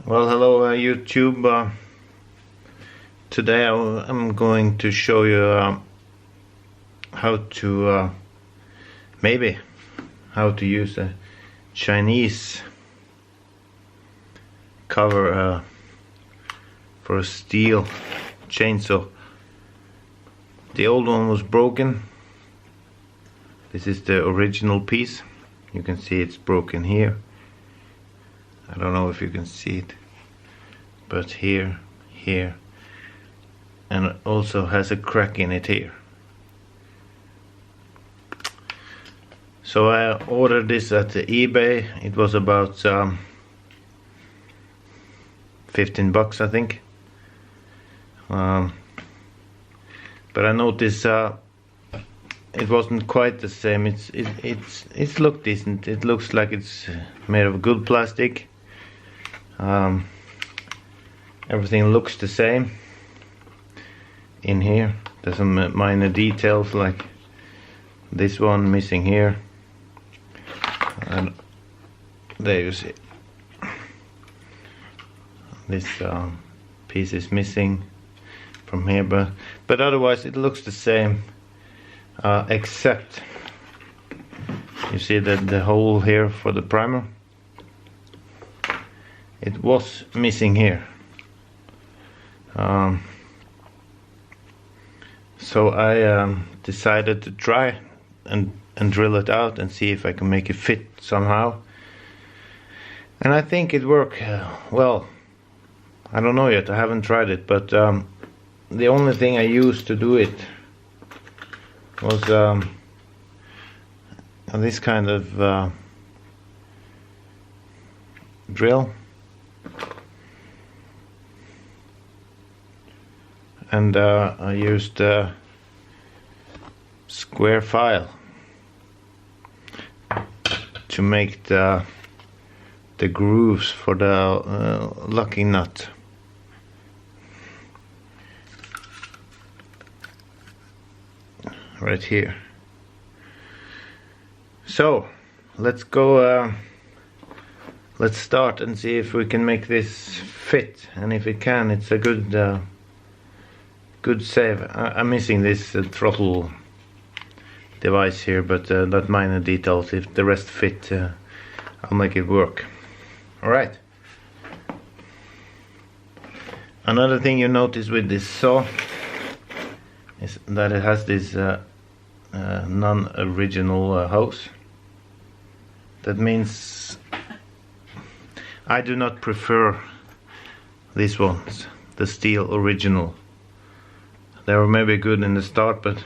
Well, hello YouTube. Today I'm going to show you how to maybe how to use a Chinese cover for a stihl chainsaw. The old one was broken. This is the original piece. You can see it's broken here. I don't know if you can see it, but here, and it also has a crack in it here. So I ordered this at the eBay. It was about 15 bucks, I think. But I noticed it wasn't quite the same. It's looked decent. It looks like it's made of good plastic. Everything looks the same in here. There's some minor details like this one missing here, and there you see this piece is missing from here, but otherwise it looks the same, except you see that the hole here for the primer, it was missing here. So I decided to try and drill it out and see if I can make it fit somehow. And I think it worked well. I don't know yet, I haven't tried it, but the only thing I used to do it was this kind of drill. And I used square file to make the grooves for the locking nut. Right here. So let's go. Let's start and see if we can make this fit, and if it can, it's a good save. I'm missing this throttle device here, but that minor details. If the rest fit, I'll make it work. Alright. Another thing you notice with this saw is that it has this non-original hose. That means I do not prefer these ones, the stihl original. They were maybe good in the start, but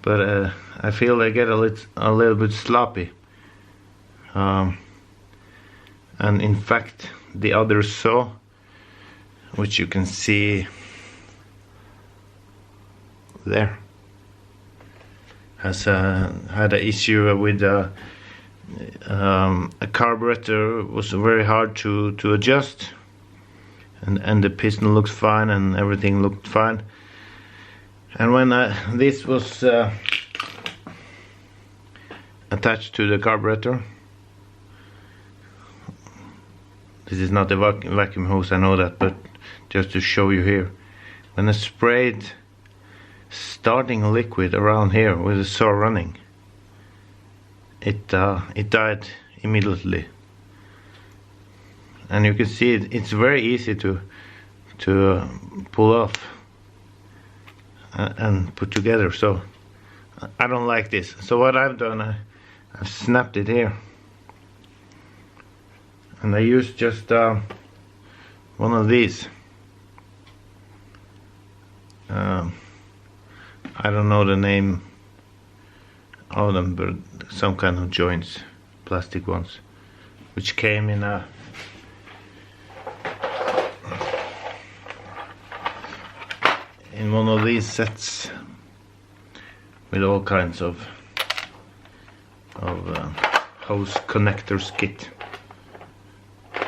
I feel they get a little bit sloppy. And in fact, the other saw, which you can see there, has had an issue with a carburetor. Was very hard to adjust, and the piston looks fine and everything looked fine. And when this was attached to the carburetor, this is not a vacuum hose, I know that, but just to show you here, when I sprayed starting liquid around here with the saw running, it died immediately. And you can see it's very easy to pull off and put together. So I don't like this. So what I've done, I've snapped it here, and I used just one of these. I don't know the name of them, but some kind of joints, plastic ones, which came in one of these sets with all kinds of hose connectors kit.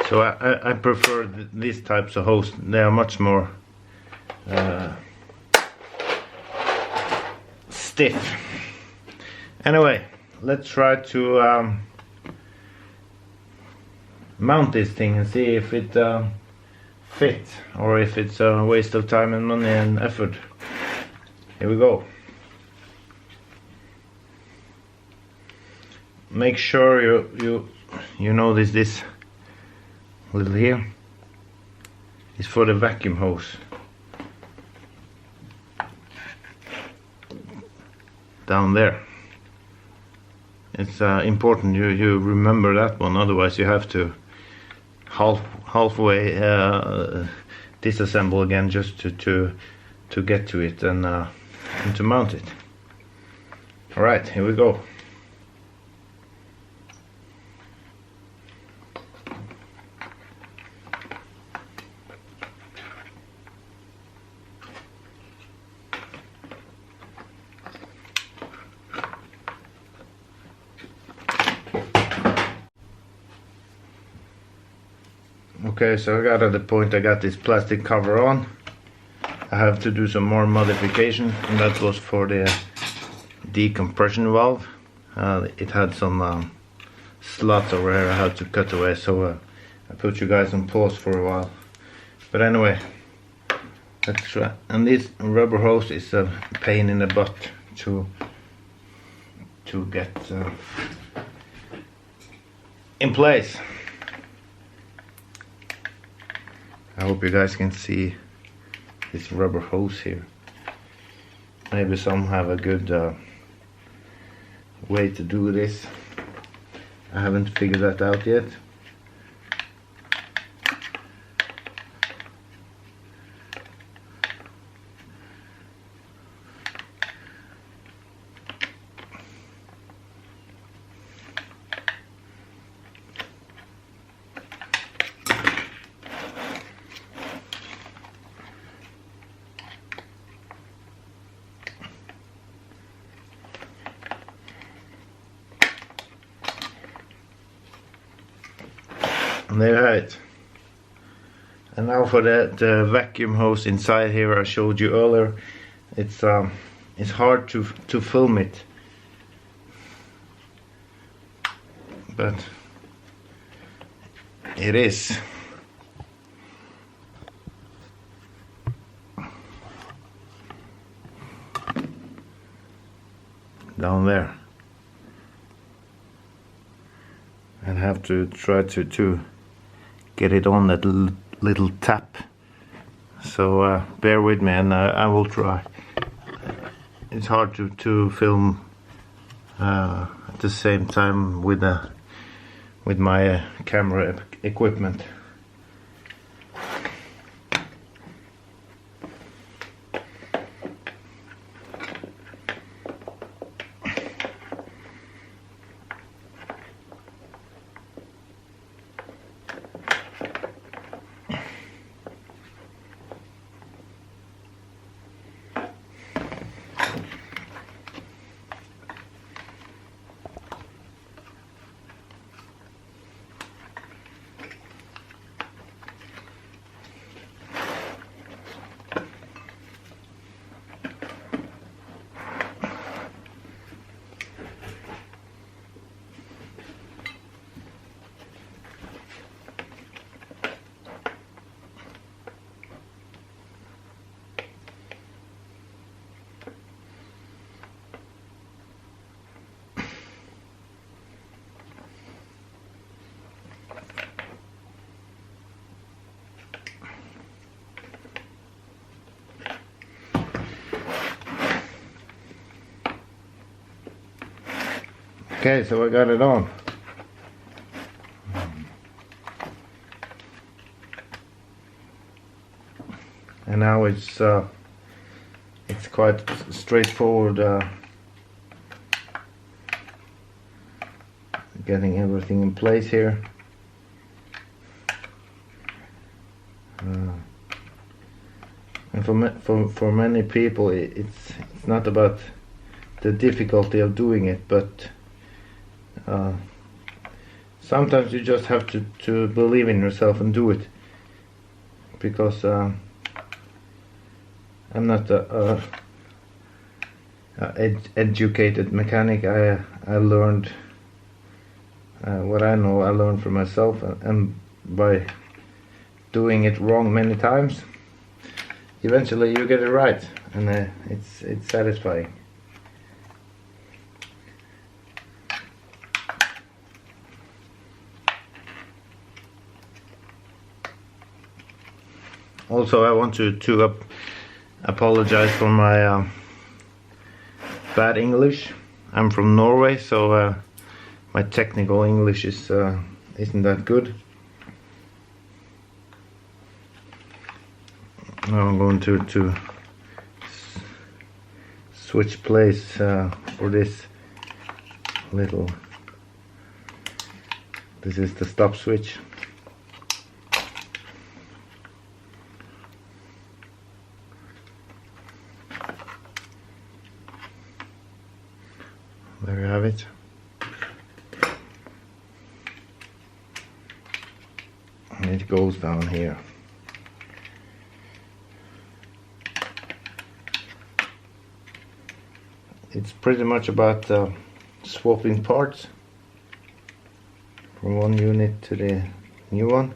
So I prefer these types of hose. They are much more stiff. Anyway, let's try to mount this thing and see if it fits or if it's a waste of time and money and effort. Here we go. Make sure you notice this little here is for the vacuum hose. Down there. It's important you remember that one, otherwise you have to halfway disassemble again just to get to it and to mount it. Alright, here we go. Okay, so I got at the point I got this plastic cover on. I have to do some more modification, and that was for the decompression valve. It had some slots over here I had to cut away, so I put you guys on pause for a while. But anyway, let's try. And this rubber hose is a pain in the butt to get in place. I hope you guys can see this rubber hose here. Maybe some have a good way to do this. I haven't figured that out yet. And there you have it. And now for the vacuum hose inside here I showed you earlier. It's hard to film it, but it is. Down there. And have to try to get it on that little tap. So bear with me, and I will try. It's hard to film at the same time with my camera equipment. Okay, so I got it on. And now it's quite straightforward getting everything in place here. And for many people it's not about the difficulty of doing it, but sometimes you just have to believe in yourself and do it, because I'm not a educated mechanic. I learned What I know, I learned from myself, and by doing it wrong many times, eventually you get it right, and it's satisfying. Also, I want to apologize for my bad English. I'm from Norway, so my technical English isn't that good. Now I'm going to switch place for this little. This is the stop switch. There you have it. And it goes down here. It's pretty much about swapping parts from one unit to the new one.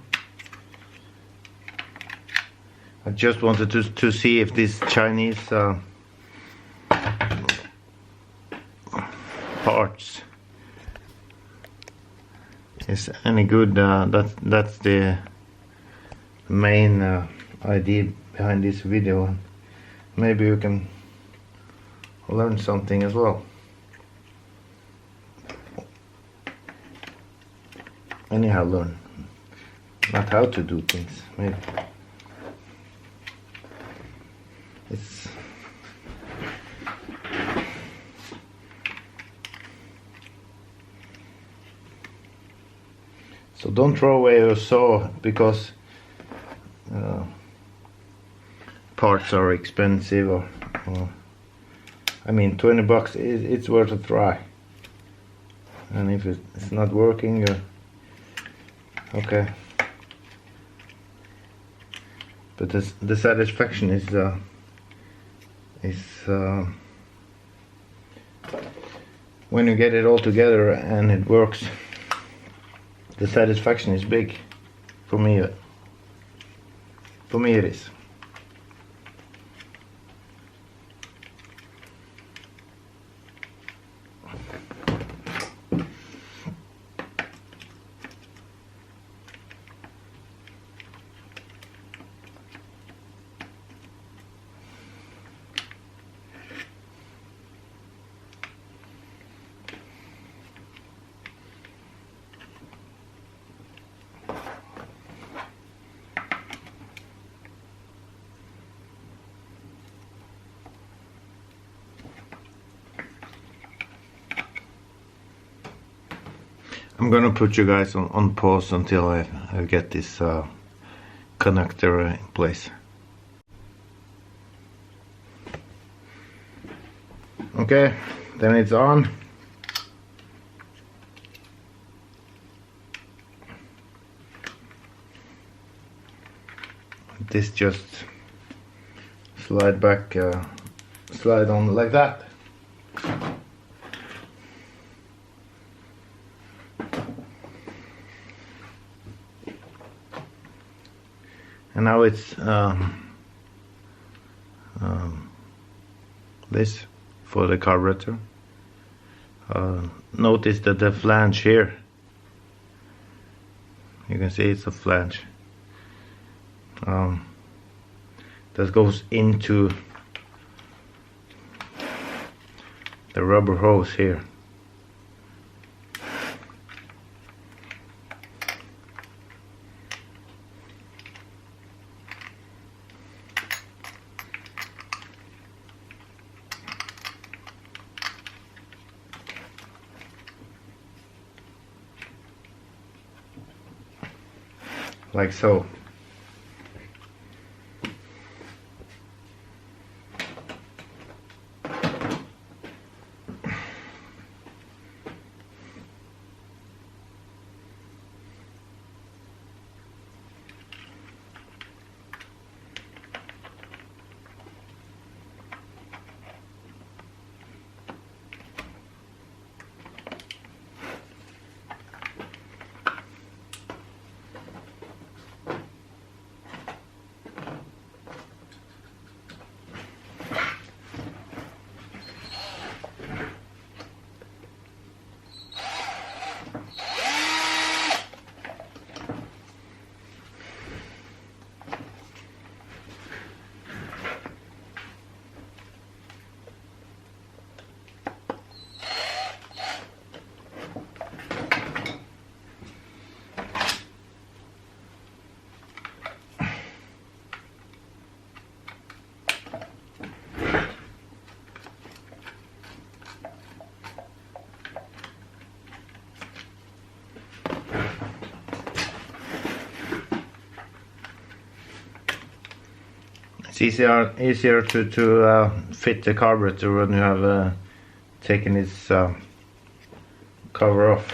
I just wanted to see if this Chinese parts is any good. That's the main idea behind this video. Maybe you can learn something as well. Anyhow, learn. Not how to do things, maybe. It's so don't throw away your saw because parts are expensive, or I mean, 20 bucks, it's worth a try. And if it's not working, you're okay. But the satisfaction is when you get it all together and it works. The satisfaction is big. For me it is. I'm gonna put you guys on pause until I get this connector in place. Okay, then it's on. This just slide back, slide on like that. And now it's this for the carburetor. Notice that the flange here, you can see it's a flange that goes into the rubber hose here. Like so. It's easier to fit the carburetor when you have taken its cover off.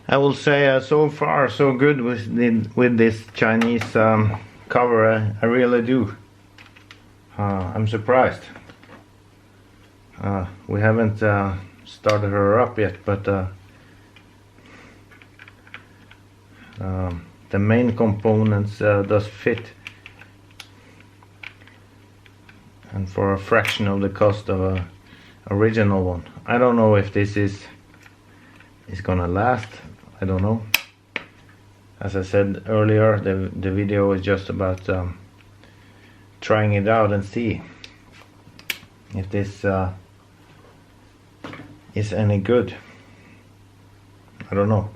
I will say so far so good with this Chinese cover. I really do. I'm surprised. We haven't started her up yet, but the main components does fit, and for a fraction of the cost of a original one. I don't know if this is gonna last. I don't know. As I said earlier, the video is just about trying it out and see if this is any good. I don't know.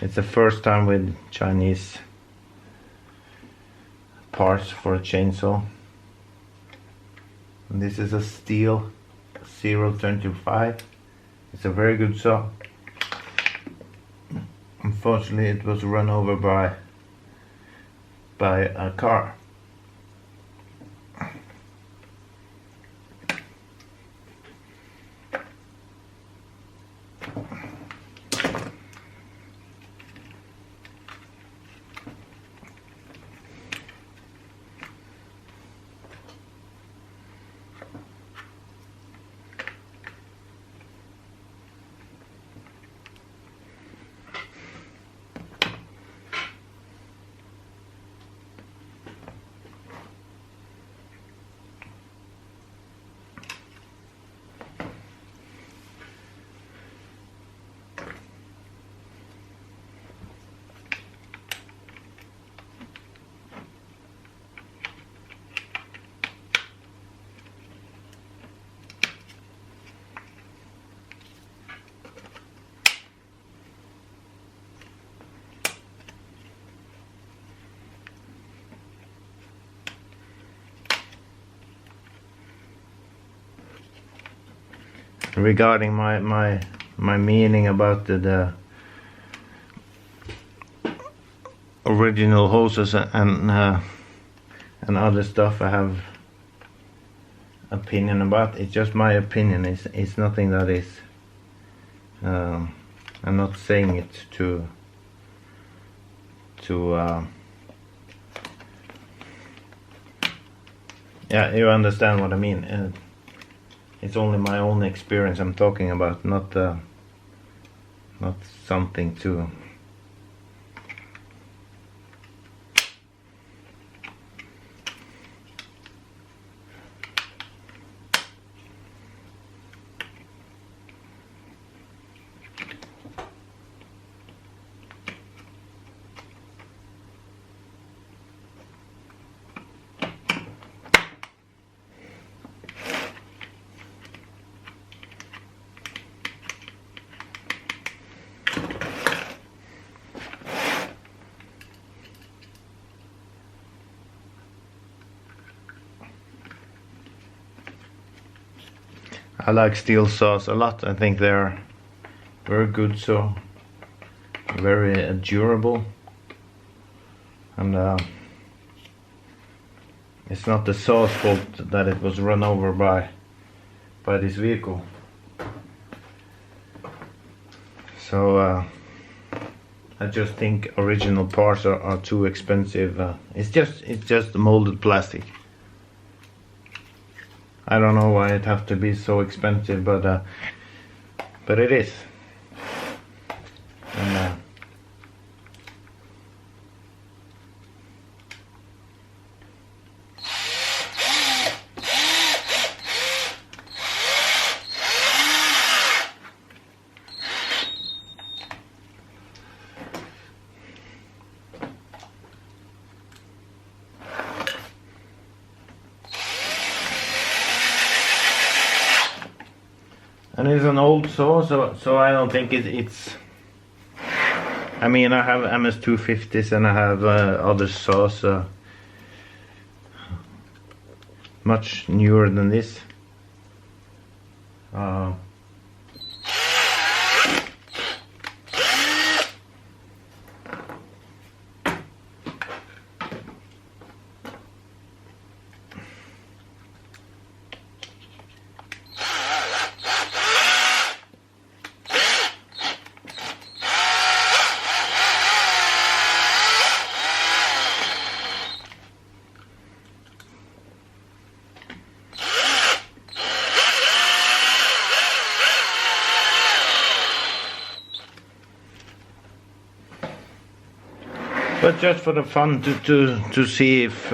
It's the first time with Chinese parts for a chainsaw. And this is a stihl 025. It's a very good saw. Unfortunately, it was run over by a car. Regarding my meaning about the original hoses and other stuff, I have opinion about. It's just my opinion. It's nothing that is. I'm not saying it to yeah, you understand what I mean. It's only my own experience I'm talking about, not something to I like steel saws a lot. I think they're very good, so very durable, and it's not the saw's fault that it was run over by this vehicle. So I just think original parts are too expensive. It's just molded plastic. I don't know why it have to be so expensive, but it is. And it's an old saw, so I don't think it's. I mean, I have MS250s and I have other saws much newer than this. But just for the fun to see if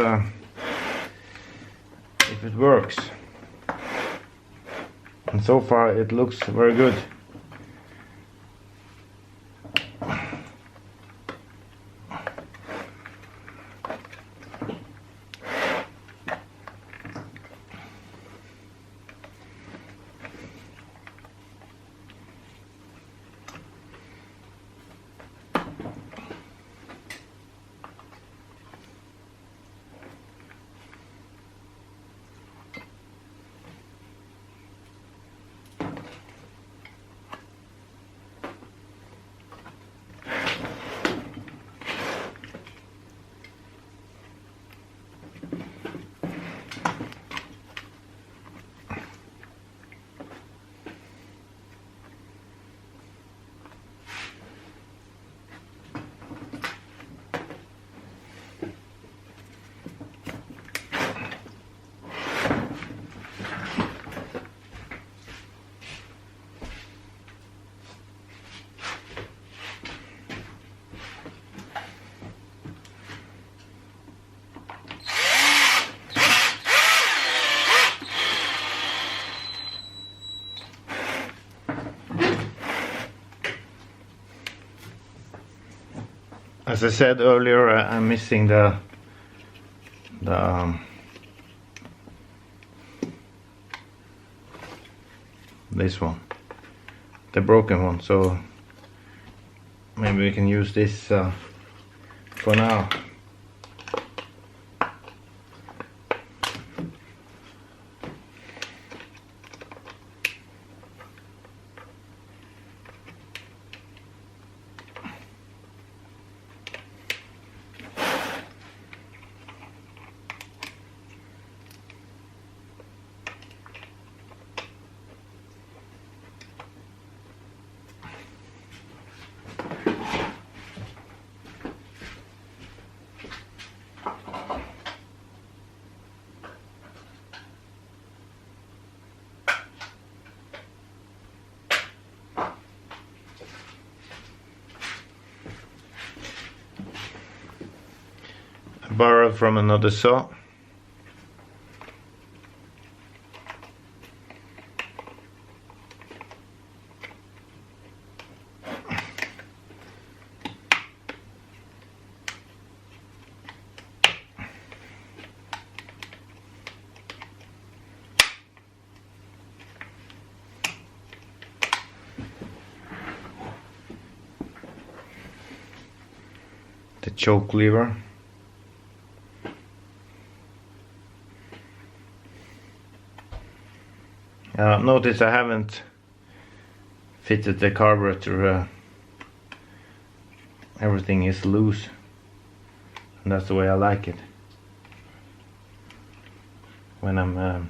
it works. And so far it looks very good. As I said earlier, I'm missing this one, the broken one. So maybe we can use this for now. Borrowed from another saw. The choke lever. Notice I haven't fitted the carburetor. Everything is loose, and that's the way I like it when I'm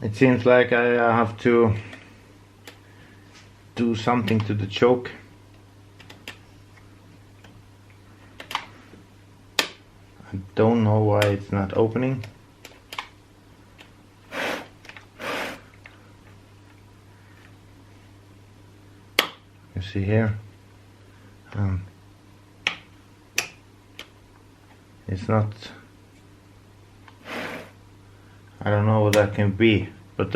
it seems like I have to do something to the choke. I don't know why it's not opening. You see here, it's not. I don't know what that can be, but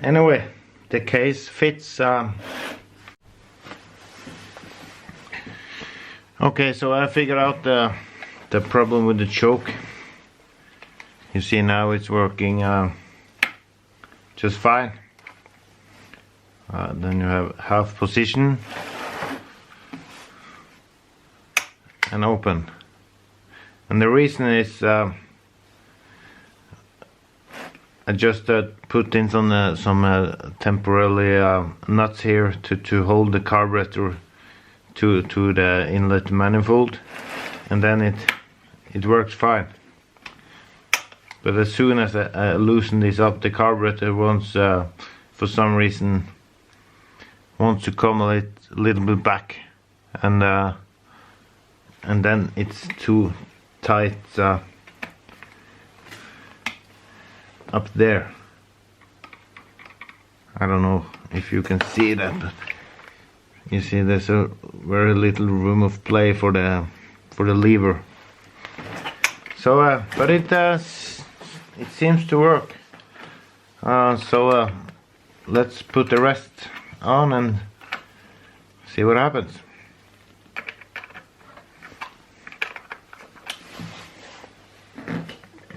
anyway, the case fits. Okay, so I figured out the problem with the choke. You see now it's working just fine. Then you have half position and open, and the reason is I just put in some temporarily nuts here to hold the carburetor to the inlet manifold, and then it works fine. But as soon as I loosen this up, the carburetor wants for some reason wants to come a little bit back, and then it's too tight up there. I don't know if you can see that, but you see there's a very little room of play for the lever. So but it seems to work. So let's put the rest on and see what happens.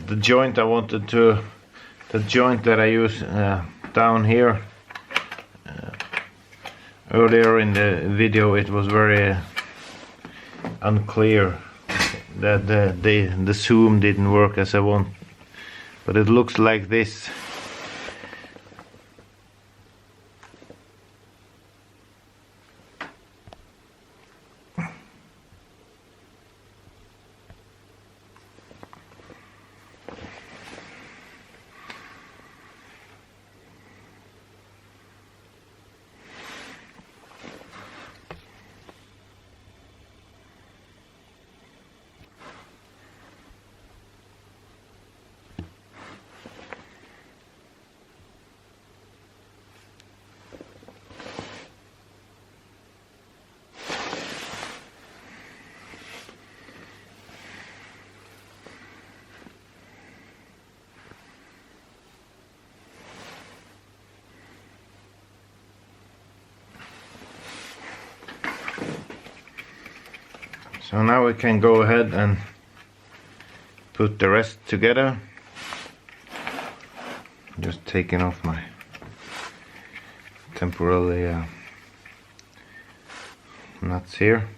The joint the joint that I use down here, earlier in the video it was very unclear that the zoom didn't work as I want, but it looks like this. So now we can go ahead and put the rest together. Just taking off my temporarily nuts here.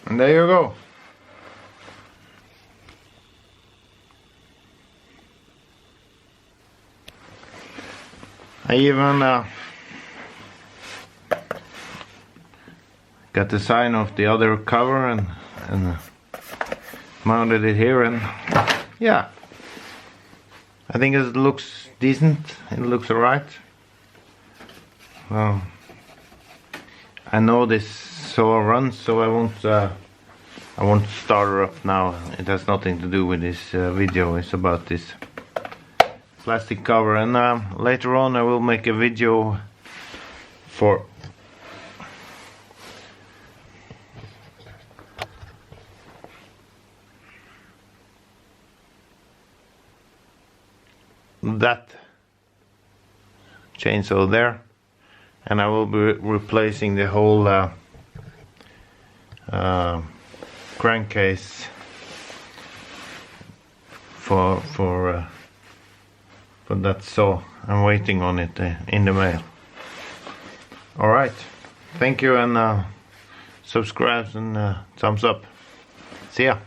And there you go. I even got the sign of the other cover and mounted it here, and yeah, I think it looks decent. It looks alright. Well, I know this saw runs, so I won't start her up now. It has nothing to do with this video. It's about this plastic cover, and later on I will make a video for that chainsaw there, and I will be replacing the whole crankcase for that saw. I'm waiting on it in the mail. Alright, thank you, and subscribe and thumbs up. See ya.